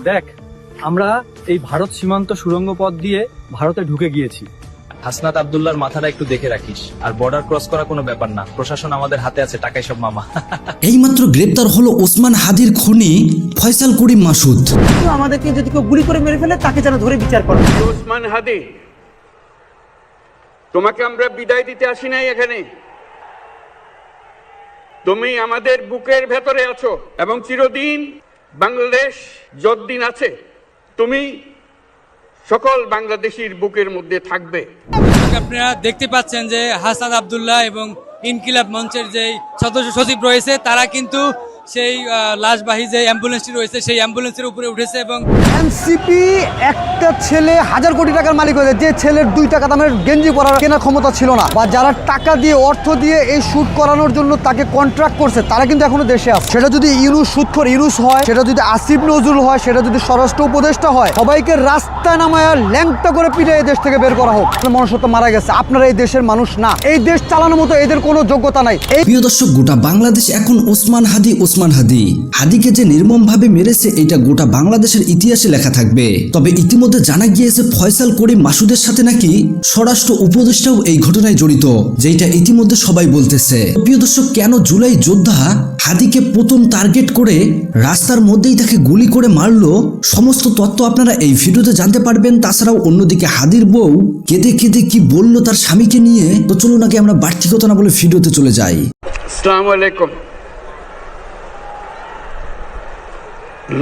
দেখ, আমরা এই ভারত সীমান্ত সুড়ঙ্গ পথ দিয়ে ভারতে ঢুকে গিয়েছি। হাসনাত আব্দুল্লাহর মাথাটা একটু দেখে রাখিস। আর বর্ডার ক্রস করা কোনো ব্যাপার না, প্রশাসন আমাদের হাতে আছে, টাকাই সব মামা। এইমাত্র গ্রেপ্তার হলো ওসমান হাদির খুনি ফয়সাল করিম মাসুদ। আমাদেরকে যদি কেউ গুলি করে মেরে ফেলে তাকে যেন ধরে বিচার করে। ওসমান হাদি, তোমাকে আমরা বিদায় দিতে আসি নাই এখানে। তুমি আমাদের বুকের ভেতরে আছো এবং চিরদিন বাংলাদেশ যতদিন আছে তুমি সকল বাংলাদেশির বুকের মধ্যে থাকবে। আপনারা দেখতে পাচ্ছেন যে হাসনাত আব্দুল্লাহ এবং ইনকিলাব মঞ্চের যে সদস্য সচিব রয়েছে তারা কিন্তু সেই লাশবাহী যে অ্যাম্বুলেন্সটি রয়েছে সেই অ্যাম্বুলেন্সের উপরে উঠেছে এবং এনসিপি একটা ছেলে 1000 কোটি টাকার মালিক হয়েছে, যে ছেলের 2 টাকা দামের গেঞ্জি পরার কেনার ক্ষমতা ছিল না, বা যারা টাকা দিয়ে অর্থ দিয়ে এই শুট করানোর জন্য তাকে কন্ট্রাক্ট করছে তারা কিন্তু এখনো দেশে আছে। সেটা যদি ইউনুস সুদখোর ইউনুস হয়, সেটা যদি আসিফ নজরুল হয়, সেটা যদি স্বরাষ্ট্র উপদেষ্টা হয়, সবাইকে রাস্তায় নামায়া ল্যাংটা করে পিটে এই দেশ থেকে বের করা হোক। মনুষ্যত্ব মারা গেছে, আপনারা এই দেশের মানুষ না, এই দেশ চালানোর মতো এদের কোনো যোগ্যতা নাই। প্রিয় দর্শক, গোটা বাংলাদেশ এখন ওসমান হাদি। হাদিকে যে নির্মমভাবে মেরেছে এটা গোটা বাংলাদেশের ইতিহাসে লেখা থাকবে। তবে ইতিমধ্যে জানা গিয়েছে ফয়সাল করিম মাসুদের সাথে নাকি স্বরাষ্ট্র উপদেষ্টাও এই ঘটনায় জড়িত, যেটা ইতিমধ্যে সবাই বলতেছে। প্রিয় দর্শক, কেন জুলাই যোদ্ধা হাদিকে প্রথম টার্গেট করে রাস্তার মধ্যেই তাকে গুলি করে মারলো, সমস্ত তথ্য আপনারা এই ভিডিওতে জানতে পারবেন। তাছাড়াও অন্যদিকে হাদির বউ কেঁদে কেঁদে কি বললো তার স্বামীকে নিয়ে। তো চলুন আগে আমরা বাড়তি কথা না বলে ভিডিওতে চলে যাই। আসসালামু আলাইকুম।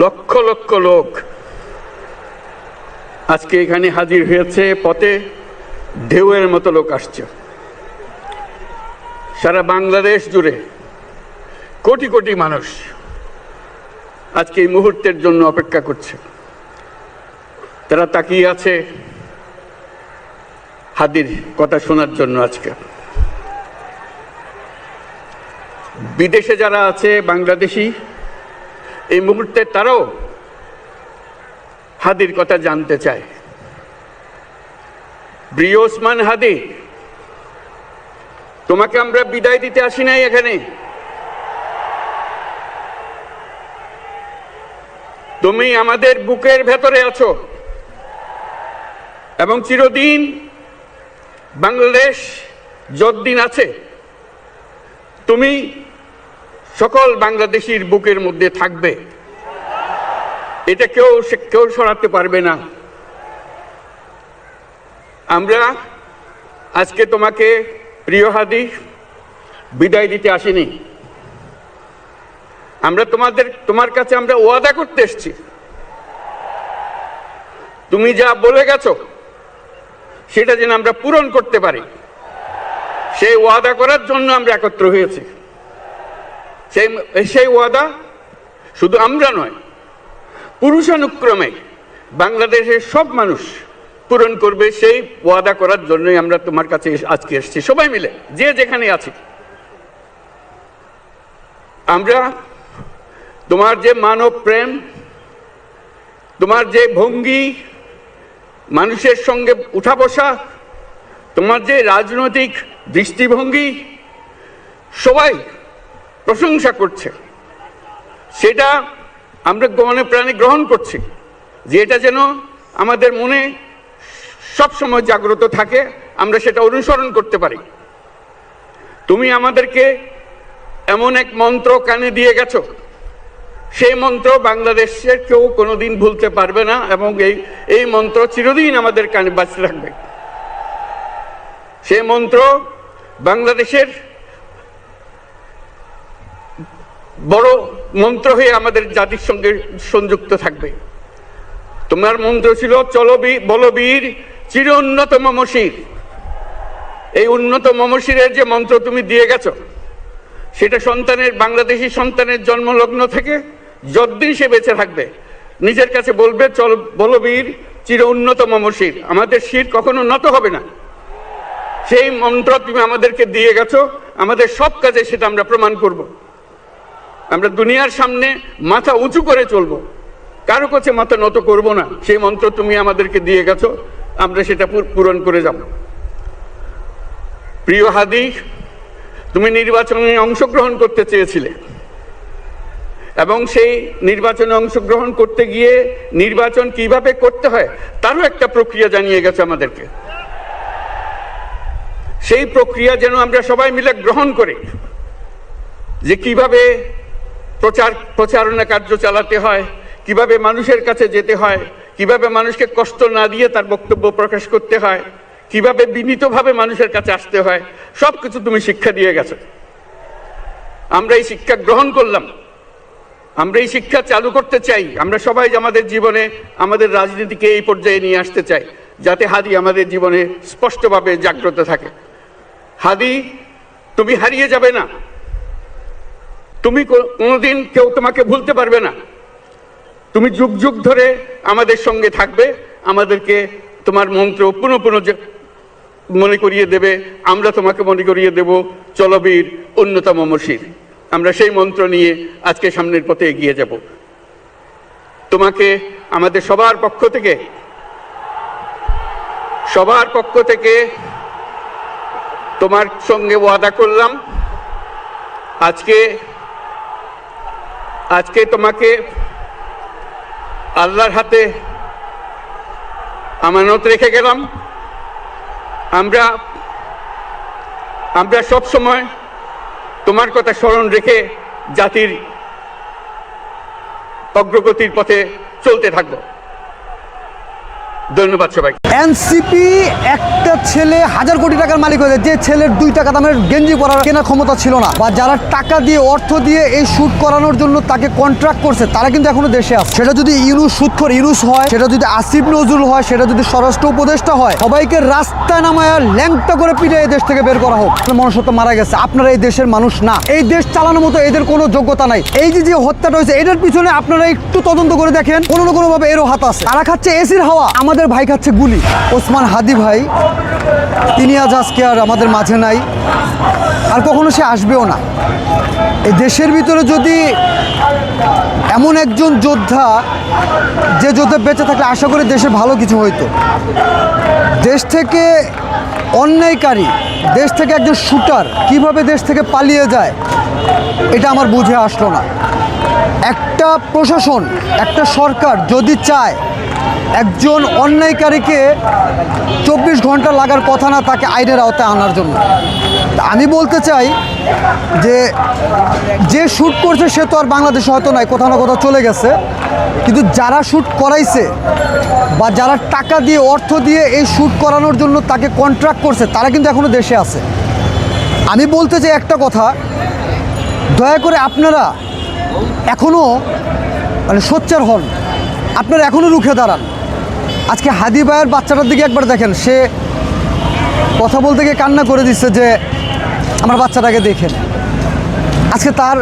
লক্ষ লক্ষ লোক আজকে এখানে হাজির হয়েছে, পথে ঢেউয়ের মতো লোক আসছে। সারা বাংলাদেশ জুড়ে কোটি কোটি মানুষ আজকে এই মুহূর্তের জন্য অপেক্ষা করছে। তারা তাকিয়ে আছে হাদির কথা শোনার জন্য। আজকে বিদেশে যারা আছে বাংলাদেশি, এই মুহূর্তে তারাও হাদির কথা জানতে চায়। প্রিয় ওসমান হাদি, তোমাকে আমরা বিদায় দিতে আসি নাই এখানে। তুমি আমাদের বুকের ভেতরে আছো এবং চিরদিন বাংলাদেশ যতদিন আছে তুমি সকল বাংলাদেশির বুকের মধ্যে থাকবে। এটা কেউ সরাতে পারবে না। আমরা আজকে তোমাকে প্রিয় হাদি বিদায় দিতে আসিনি। আমরা তোমার কাছে আমরা ওয়াদা করতে এসেছি। তুমি যা বলে গেছো সেটা যেন আমরা পূরণ করতে পারি, সেই ওয়াদা করার জন্য আমরা একত্র হয়েছি। সেই ওয়াদা শুধু আমরা নয়, পুরুষানুক্রমে বাংলাদেশের সব মানুষ পূরণ করবে। সেই ওয়াদা করার জন্যই আমরা তোমার কাছে আজকে এসেছি, সবাই মিলে যে যেখানে আছি। আমরা তোমার যে মানব প্রেম, তোমার যে ভঙ্গি, মানুষের সঙ্গে উঠা বসা, তোমার যে রাজনৈতিক দৃষ্টিভঙ্গি, সবাই প্রশংসা করছে। সেটা আমরা মনে প্রাণে গ্রহণ করছি, যে এটা যেন আমাদের মনে সব সময় জাগ্রত থাকে, আমরা সেটা অনুসরণ করতে পারি। তুমি আমাদেরকে এমন এক মন্ত্র কানে দিয়ে গেছো, সেই মন্ত্র বাংলাদেশের কেউ কোনোদিন ভুলতে পারবে না এবং এই মন্ত্র চিরদিন আমাদের কানে বাঁচতে থাকবে। সেই মন্ত্র বাংলাদেশের বড় মন্ত্র হয়ে আমাদের জাতির সঙ্গে সংযুক্ত থাকবে। তোমার মন্ত্র ছিল চলো বলবীর চির উন্নত মমশির। এই উন্নত মমশিরের যে মন্ত্র তুমি দিয়ে গেছো, সেটা বাংলাদেশি সন্তানের জন্মলগ্ন থেকে যতদিন সে বেঁচে থাকবে নিজের কাছে বলবে চল বলবীর চির উন্নত মমশির, আমাদের শির কখনো নত হবে না। সেই মন্ত্র তুমি আমাদেরকে দিয়ে গেছো, আমাদের সব কাজে সেটা আমরা প্রমাণ করব। আমরা দুনিয়ার সামনে মাথা উঁচু করে চলবো, কারো কাছে মাথা নত করব না। সেই মন্ত্র তুমি আমাদেরকে দিয়ে গেছো, আমরা সেটা পূরণ করে যাব। প্রিয় হাদি, তুমি নির্বাচনে অংশগ্রহণ করতে চেয়েছিলে, এবং সেই নির্বাচনে অংশগ্রহণ করতে গিয়ে নির্বাচন কিভাবে করতে হয় তারও একটা প্রক্রিয়া জানিয়ে গেছে আমাদেরকে। সেই প্রক্রিয়া যেন আমরা সবাই মিলে গ্রহণ করি, যে কিভাবে প্রচারণা কার্য চালাতে হয়, কিভাবে মানুষের কাছে যেতে হয়, কিভাবে মানুষকে কষ্ট না দিয়ে তার বক্তব্য প্রকাশ করতে হয়, কিভাবে বিনীতভাবে মানুষের কাছে আসতে হয়, সবকিছু তুমি শিক্ষা দিয়ে গেছো। আমরা এই শিক্ষা গ্রহণ করলাম, আমরা এই শিক্ষা চালু করতে চাই। আমরা সবাই আমাদের জীবনে আমাদের রাজনীতিকে এই পর্যায়ে নিয়ে আসতে চাই, যাতে হাদি আমাদের জীবনে স্পষ্টভাবে জাগ্রত থাকে। হাদি, তুমি হারিয়ে যাবে না, তুমি কোনোদিন কেউ তোমাকে ভুলতে পারবে না। তুমি যুগ যুগ ধরে আমাদের সঙ্গে থাকবে, আমাদেরকে তোমার মন্ত্র পুনঃ পুনঃ মনে করিয়ে দেবে, আমরা তোমাকে মনে করিয়ে দেব চলো বীর অন্যতম মশির। আমরা সেই মন্ত্র নিয়ে আজকে সামনের পথে এগিয়ে যাব। তোমাকে আমাদের সবার পক্ষ থেকে তোমার সঙ্গে ওয়াদা করলাম, আজকে তোমাকে আল্লাহর হাতে আমানত রেখে গেলাম। আমরা সব সময় তোমার কথা স্মরণ রেখে জাতির অগ্রগতির পথে চলতে থাকবো। ধন্যবাদ সবাইকে। এনসিপি একটা ছেলে 1000 কোটি টাকার মালিক হয়েছে, যে ছেলের 2 টাকা দামের গেঞ্জি পরার কেনার ক্ষমতা ছিল না, বা যারা টাকা দিয়ে অর্থ দিয়ে এই শুট করানোর জন্য তাকে কন্ট্রাক্ট করছে, তারা কিন্তু এখনো দেশে আছে। সেটা যদি ইউনুস হয়, সেটা যদি আসিফ নজরুল হয়, সেটা যদি স্বরাষ্ট্র উপদেষ্টা হয়, সবাইকে রাস্তায় নামায় ল্যাংটা করে পিটে এই দেশ থেকে বের করা হোক। মনুষ্যত্ব মারা গেছে, আপনারা এই দেশের মানুষ না, এই দেশ চালানোর মতো এদের কোনো যোগ্যতা নাই। এই যে হত্যাটা হয়েছে, এটার পিছনে আপনারা একটু তদন্ত করে দেখেন, কোনো না কোনো ভাবে এরও হাত আছে। তারা খাচ্ছে এসির হাওয়া, আমাদের ভাই খাচ্ছে গুলি। ওসমান হাদি ভাই, তিনি আজকে আর আমাদের মাঝে নাই, আর কখনো সে আসবেও না। এই দেশের ভিতরে যদি এমন একজন যোদ্ধা, যে যোদ্ধা বেঁচে থাকলে আশা করি দেশে ভালো কিছু হইতো। দেশ থেকে অন্যায়কারী, দেশ থেকে একজন শুটার কিভাবে দেশ থেকে পালিয়ে যায়, এটা আমার বুঝে আসলো না। একটা প্রশাসন, একটা সরকার যদি চায় একজন অন্যায়কারীকে 24 ঘন্টা লাগার কথা না, তাকে আইনের আওতায় আনার জন্য। আমি বলতে চাই যে শ্যুট করছে সে তো আর বাংলাদেশে হয়তো নাই, কোথাও না কোথাও চলে গেছে, কিন্তু যারা শ্যুট করাইছে বা যারা টাকা দিয়ে অর্থ দিয়ে এই শ্যুট করানোর জন্য তাকে কন্ট্রাক্ট করছে, তারা কিন্তু এখনো দেশে আছে। আমি বলতে চাই একটা কথা, দয়া করে আপনারা এখনও সোচ্চার হন, আপনারা এখনও রুখে দাঁড়ান। আজকে হাদি ভাইয়ের বাচ্চাটার দিকে একবার দেখেন, সে কথা বলতে গিয়ে কান্না করে দিচ্ছে যে আমার বাচ্চাটাকে দেখেন। আজকে তার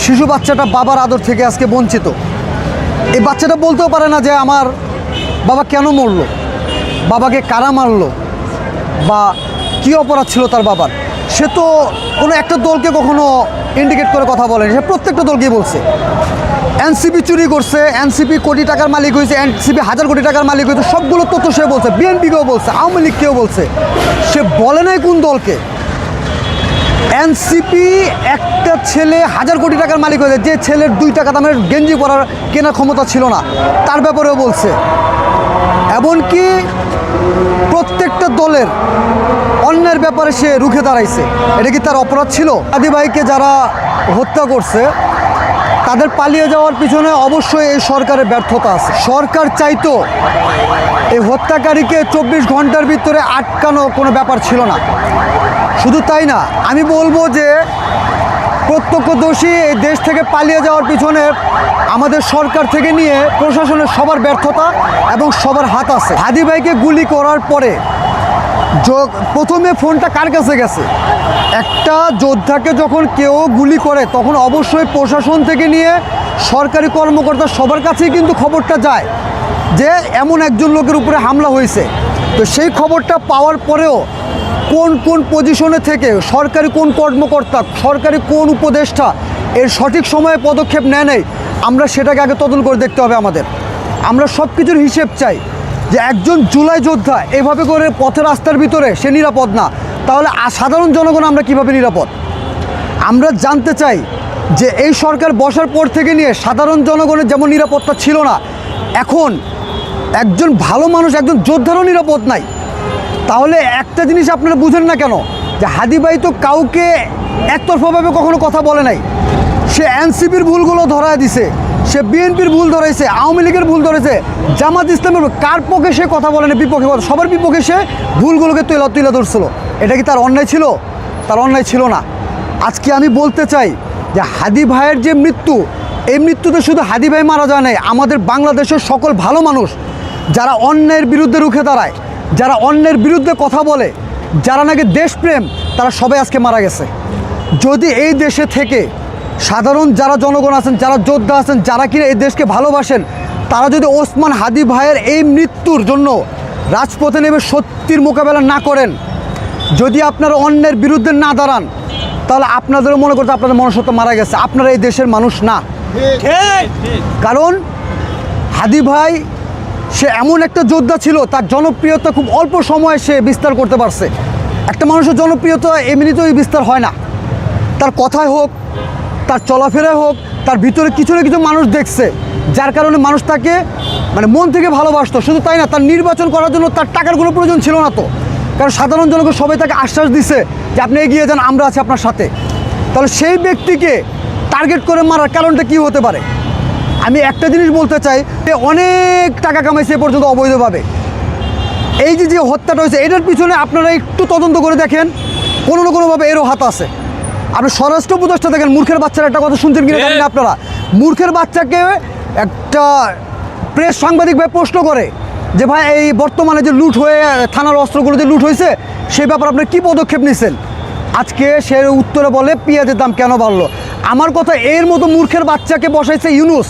শিশু বাচ্চাটা বাবার আদর থেকে আজকে বঞ্চিত। এই বাচ্চাটা বলতেও পারে না যে আমার বাবা কেন মরলো, বাবাকে কারা মারলো, বা কী অপরাধ ছিল তার বাবার। সে তো কোনো একটা দলকে কখনো ইন্ডিকেট করে কথা বলেনি, সে প্রত্যেকটা দলকেই বলছে এনসিপি চুরি করছে, এনসিপি কোটি টাকার মালিক হয়েছে, এনসিপি 1000 কোটি টাকার মালিক হয়েছে, সবগুলো তথ্য সে বলছে। বিএনপিকেও বলছে, আওয়ামী লীগকেও বলছে, সে বলে নাই কোন দলকে। এনসিপি একটা ছেলে 1000 কোটি টাকার মালিক হয়েছে, যে ছেলের 2 টাকা দামের গেঞ্জি পরার কেনার ক্ষমতা ছিল না, তার ব্যাপারেও বলছে। এমনকি প্রত্যেকটা দলের অন্যের ব্যাপারে সে রুখে দাঁড়াইছে। এটা কি তার অপরাধ ছিল? হাদি ভাইকে যারা হত্যা করছে তাদের পালিয়ে যাওয়ার পিছনে অবশ্যই এই সরকারের ব্যর্থতা আছে। সরকার চাইতো এই হত্যাকারীকে 24 ঘন্টার ভিতরে আটকানো কোনো ব্যাপার ছিল না। শুধু তাই না, আমি বলবো যে প্রত্যক্ষদর্শী এই দেশ থেকে পালিয়ে যাওয়ার পিছনে আমাদের সরকার থেকে নিয়ে প্রশাসনের সবার ব্যর্থতা এবং সবার হাত আছে। হাদি ভাইকে গুলি করার পরে প্রথমে ফোনটা কার কাছে গেছে? একটা যোদ্ধাকে যখন কেউ গুলি করে তখন অবশ্যই প্রশাসন থেকে নিয়ে সরকারি কর্মকর্তা সবার কাছেই কিন্তু খবরটা যায় যে এমন একজন লোকের উপরে হামলা হয়েছে। তো সেই খবরটা পাওয়ার পরেও কোন কোন পজিশনে থেকে সরকারি কোন কর্মকর্তা, সরকারি কোন উপদেষ্টা এর সঠিক সময়ে পদক্ষেপ নেয় নাই, আমরা সেটাকে আগে তদন্ত করে দেখতে হবে আমাদের। আমরা সব কিছুর হিসেব চাই যে একজন জুলাই যোদ্ধা এভাবে করে পথে রাস্তার ভিতরে সে নিরাপদ না, তাহলে সাধারণ জনগণ আমরা কিভাবে নিরাপদ? আমরা জানতে চাই যে এই সরকার বসার পর থেকে নিয়ে সাধারণ জনগণের যেমন নিরাপত্তা ছিল না, এখন একজন ভালো মানুষ, একজন যোদ্ধারও নিরাপদ নাই। তাহলে একটা জিনিস আপনারা বুঝেন না কেন, যে হাদি ভাই তো কাউকে একতরফাভাবে কখনো কথা বলে নাই। সে এনসিপির ভুলগুলো ধরায় দিছে, সে বিএনপির ভুল ধরেছে, আওয়ামী লীগের ভুল ধরেছে, জামাত ইসলামের কার পক্ষে সে কথা বলে না, বিপক্ষে কথা, সবার বিপক্ষে সে ভুলগুলোকে তুলে ধরছিল। এটা কি তার অন্যায় ছিল? তার অন্যায় ছিল না। আজকে আমি বলতে চাই যে হাদি ভাইয়ের যে মৃত্যু, এই মৃত্যুতে শুধু হাদি ভাই মারা যায় নাই, আমাদের বাংলাদেশের সকল ভালো মানুষ যারা অন্যায়ের বিরুদ্ধে রুখে দাঁড়ায়, যারা অন্যের বিরুদ্ধে কথা বলে, যারা নাকি দেশপ্রেম, তারা সবাই আজকে মারা গেছে। যদি এই দেশে থেকে সাধারণ যারা জনগণ আছেন, যারা যোদ্ধা আছেন, যারা কিনা এই দেশকে ভালোবাসেন, তারা যদি ওসমান হাদি ভাইয়ের এই মৃত্যুর জন্য রাজপথে নেমে সত্যির মোকাবেলা না করেন, যদি আপনারা অন্যের বিরুদ্ধে না দাঁড়ান, তাহলে আপনাদেরও মনে করতে আপনাদের মনুষ্যত্ব মারা গেছে, আপনারা এই দেশের মানুষ না। কারণ হাদি ভাই সে এমন একটা যোদ্ধা ছিল, তার জনপ্রিয়তা খুব অল্প সময়ে সে বিস্তার করতে পারছে। একটা মানুষের জনপ্রিয়তা এমনিতেই বিস্তার হয় না, তার কথায় হোক, তার চলাফেরায় হোক, তার ভিতরে কিছু না কিছু মানুষ দেখছে, যার কারণে মানুষ তাকে মানে মন থেকে ভালোবাসতো। শুধু তাই না, তার নির্বাচন করার জন্য তার টাকার কোনো প্রয়োজন ছিল না তো, কারণ সাধারণ জনগণ সবাই তাকে আশ্বাস দিছে যে আপনি এগিয়ে যান, আমরা আছি আপনার সাথে। তাহলে সেই ব্যক্তিকে টার্গেট করে মারার কারণটা কী হতে পারে? আমি একটা জিনিস বলতে চাই, যে অনেক টাকা কামাইছে এ পর্যন্ত অবৈধভাবে। এই যে হত্যাটা হয়েছে, এটার পিছনে আপনারা একটু তদন্ত করে দেখেন, কোনো না কোনোভাবে এরও হাত আছে। আপনি স্বরাষ্ট্র উপদেষ্টা দেখেন, মূর্খের বাচ্চার একটা কথা শুনছেন কিনা জানি না আপনারা। মূর্খের বাচ্চাকে একটা প্রেস সাংবাদিক ভাই প্রশ্ন করে যে ভাই এই বর্তমানে যে লুট হয়ে থানার অস্ত্রগুলো যে লুট হয়েছে, সেই ব্যাপারে আপনি কী পদক্ষেপ নিচ্ছেন? আজকে সে উত্তরে বলে পেঁয়াজের দাম কেন বাড়লো। আমার কথা, এর মতো মূর্খের বাচ্চাকে বসাইছে ইউনূস।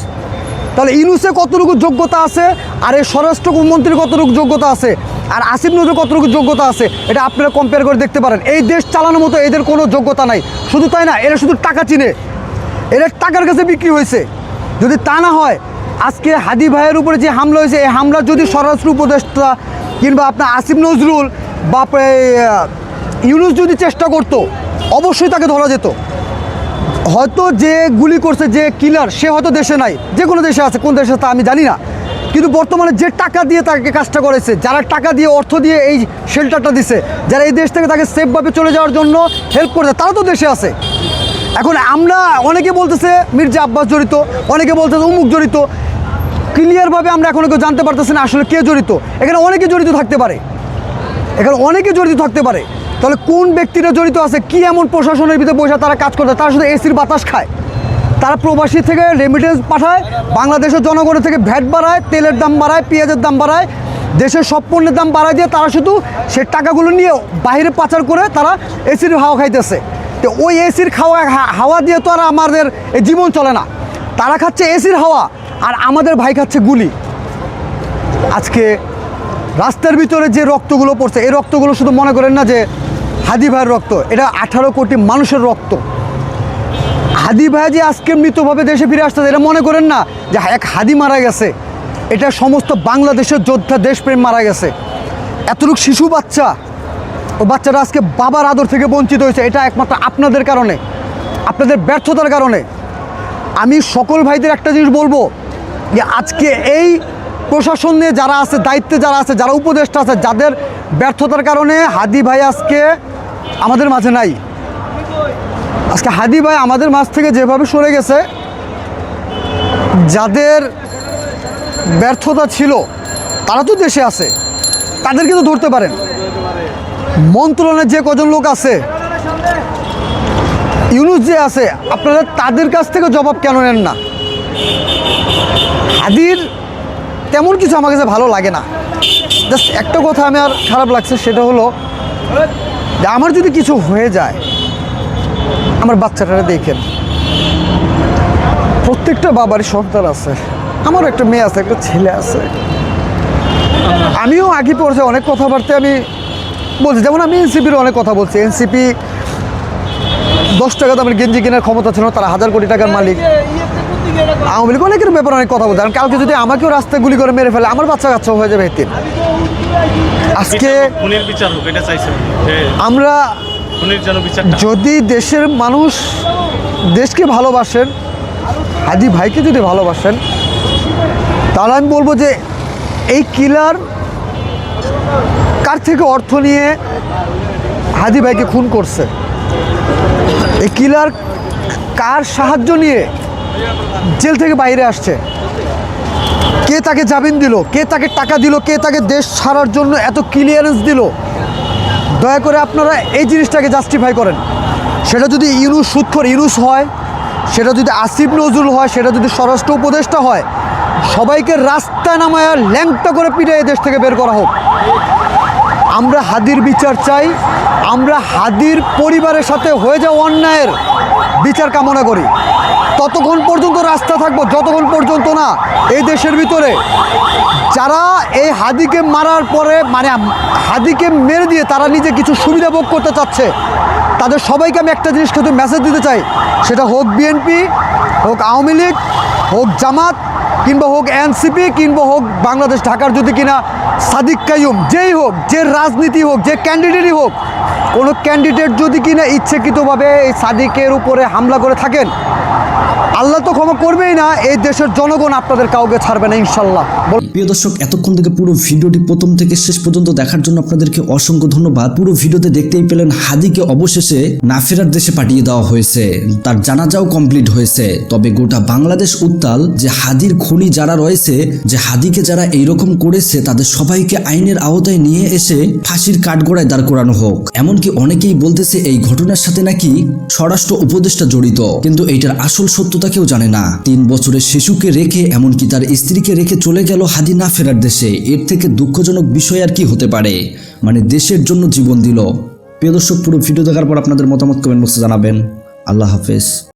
তাহলে ইউনূসের কতটুকু যোগ্যতা আছে, আর এই স্বরাষ্ট্রমন্ত্রীর কতটুকু যোগ্যতা আছে, আর আসিফ নজরুলের কতটুকু যোগ্যতা আছে, এটা আপনারা কম্পেয়ার করে দেখতে পারেন। এই দেশ চালানোর মতো এদের কোনো যোগ্যতা নাই। শুধু তাই না, এরা শুধু টাকা চিনে, এরা টাকার কাছে বিক্রি হয়েছে। যদি তা না হয়, আজকে হাদি ভাইয়ের উপরে যে হামলা হয়েছে, এই হামলা যদি স্বরাষ্ট্র উপদেষ্টা কিংবা আপনার আসিফ নজরুল বা ইউনূস যদি চেষ্টা করতো, অবশ্যই তাকে ধরা যেত। হয়তো যে গুলি করছে, যে কিলার, সে হয়তো দেশে নাই, যে কোনো দেশে আছে, কোন দেশে তা আমি জানি না, কিন্তু বর্তমানে যে টাকা দিয়ে তাকে কাজটা করেছে, যারা টাকা দিয়ে অর্থ দিয়ে এই শেল্টারটা দিছে, যারা এই দেশ থেকে তাকে সেফভাবে চলে যাওয়ার জন্য হেল্প করেছে, তারা তো দেশে আছে। এখন আমরা অনেকে বলতেছে মির্জা আব্বাস জড়িত, অনেকে বলতেছে উমুক জড়িত, ক্লিয়ারভাবে আমরা এখনো কেউ জানতে পারতেছি না আসলে কে জড়িত। এখানে অনেকে জড়িত থাকতে পারে, তাহলে কোন ব্যক্তিরা জড়িত আছে, কি এমন প্রশাসনের ভিতরে বসে তারা কাজ করতে, তারা শুধু এসির বাতাস খায়, তারা প্রবাসী থেকে রেমিটেন্স পাঠায়, বাংলাদেশের জনগণের থেকে ভ্যাট বাড়ায়, তেলের দাম বাড়ায়, পেঁয়াজের দাম বাড়ায়, দেশের সব পণ্যের দাম বাড়ায় দিয়ে তারা শুধু সে টাকাগুলো নিয়ে বাইরে পাচার করে তারা এসির হাওয়া খাইতেছে। তো ওই এসির হাওয়া দিয়ে তো আর আমাদের এই জীবন চলে না। তারা খাচ্ছে এসির হাওয়া, আর আমাদের ভাই খাচ্ছে গুলি। আজকে রাস্তার ভিতরে যে রক্তগুলো পড়ছে, এই রক্তগুলো শুধু মনে করেন না যে হাদি ভাইয়ের রক্ত, এটা 18 কোটি মানুষের রক্ত। হাদি ভাই যে আজকে মৃতভাবে দেশে ফিরে আসতেছে, এটা মনে করেন না যে এক হাদি মারা গেছে, এটা সমস্ত বাংলাদেশের যোদ্ধা দেশপ্রেম মারা গেছে। এতটুকু শিশু বাচ্চা, ও বাচ্চাটা আজকে বাবার আদর থেকে বঞ্চিত হয়েছে, এটা একমাত্র আপনাদের কারণে, আপনাদের ব্যর্থতার কারণে। আমি সকল ভাইদের একটা জিনিস বলবো, যে আজকে এই প্রশাসন নিয়ে যারা আছে, দায়িত্বে যারা আছে, যারা উপদেষ্টা আছে, যাদের ব্যর্থতার কারণে হাদি ভাই আজকে আমাদের মাঝে নাই। আজকে হাদি ভাই আমাদের মাঝ থেকে যেভাবে সরে গেছে, যাদের ব্যর্থতা ছিল তারা তো দেশে আছে, তাদেরকে তো ধরতে পারেন। মন্ত্রণালয়ের যে কজন লোক আছে, ইউনূস যে আছে, আপনারা তাদের কাছ থেকে জবাব কেন নেন না? হাদির তেমন কিছু আমার কাছে ভালো লাগে না। জাস্ট একটা কথা আমি আর খারাপ লাগছে, সেটা হলো যে আমার যদি কিছু হয়ে যায়, আমার বাচ্চাটারা দেখেন, প্রত্যেকটা বাবারই সন্তান আছে, আমারও একটা মেয়ে আছে, একটা ছেলে আছে। আমিও আগে পড়ছে অনেক কথাবার্তা আমি বলছি, যেমন আমি এনসিপির অনেক কথা বলছি। এনসিপি 10 টাকা দামের গেঞ্জি কেনার ক্ষমতা ছিল, তারা 1000 কোটি টাকার মালিক। আওয়ামী লীগ অনেকের ব্যাপারে অনেক কথা বলতে, কালকে যদি আমাকেও রাস্তায় গুলি করে মেরে ফেলে, আমার বাচ্চা কাচ্চা হয়ে যাবে এতে। আজকে আমরা খুনির যেন বিচারটা যদি দেশের মানুষ দেশকে ভালোবাসেন, হাদি ভাইকে যদি ভালোবাসেন, তাহলে আমি বলবো যে এই কিলার কার থেকে অর্থ নিয়ে হাদি ভাইকে খুন করছে, এই কিলার কার সাহায্য নিয়ে জেল থেকে বাইরে আসছে, কে তাকে জামিন দিল, কে তাকে টাকা দিল, কে তাকে দেশ ছাড়ার জন্য এত ক্লিয়ারেন্স দিল। দয়া করে আপনারা এই জিনিসটাকে জাস্টিফাই করেন। সেটা যদি ইউনুস সুৎখর ইউনুস হয়, সেটা যদি আসিফ নজরুল হয়, সেটা যদি স্বরাষ্ট্র উপদেষ্টা হয়, সবাইকে রাস্তায় নামায়া ল্যাংটা করে পিটিয়ে দেশ থেকে বের করা হোক। আমরা হাদির বিচার চাই, আমরা হাদির পরিবারের সাথে হয়ে যাওয়া অন্যায়ের বিচার কামনা করি। ততক্ষণ পর্যন্ত রাস্তা থাকবো যতক্ষণ পর্যন্ত না এই দেশের ভিতরে যারা এই হাদিকে মারার পরে মানে হাদিকে মেরে দিয়ে তারা নিজে কিছু সুবিধা ভোগ করতে চাচ্ছে, তাদের সবাইকে আমি একটা জিনিস কিন্তু মেসেজ দিতে চাই, সেটা হোক বিএনপি, হোক আওয়ামী লীগ, হোক জামাত, কিংবা হোক এনসিপি, কিংবা হোক বাংলাদেশ ঢাকার যদি কিনা সাদিক কাইয়ুম, যেই হোক, যে রাজনীতি হোক, যে ক্যান্ডিডেটই হোক, কোনো ক্যান্ডিডেট যদি কিনা ইচ্ছাকৃতভাবে এই সাদিকের উপরে হামলা করে থাকেন, আল্লাহ তো ক্ষমা করবেই না, এই দেশের জনগণ আপনাদের কাউকে ছাড়বে না ইনশাল্লাহ। প্রিয় দর্শক, এতক্ষণ থেকে পুরো ভিডিওটি প্রথম থেকে শেষ পর্যন্ত দেখার জন্য আপনাদেরকে অসংখ্য ধন্যবাদ। পুরো ভিডিওতে দেখতেই পেলেন হাদিকে অবশেষে না ফেরার দেশে পাঠিয়ে দেওয়া হয়েছে, তার জানাজাও কমপ্লিট হয়েছে। তবে গোটা বাংলাদেশ উত্তাল যে হাদির খুনি যারা রয়েছে, যে হাদিকে যারা এইরকম করেছে, তাদের সবাইকে আইনের আওতায় নিয়ে এসে ফাঁসির কাঠগড়ায় দাঁড় করানো হোক। এমনকি অনেকেই বলতেছে এই ঘটনার সাথে নাকি স্বরাষ্ট্র উপদেষ্টা জড়িত, কিন্তু এইটার আসল সত্যতা কেউ জানে না। 3 বছরের শিশুকে রেখে, এমনকি তার স্ত্রীকে রেখে চলে গেল হাদি না ফেরার দেশে। এর থেকে দুঃখজনক বিষয় আর কি হতে পারে? মানে দেশের জন্য জীবন দিল। প্রিয় দর্শক, পুরো ভিডিও দেখার পর আপনাদের মতামত কমেন্ট বক্সে জানাবেন। আল্লাহ হাফেজ।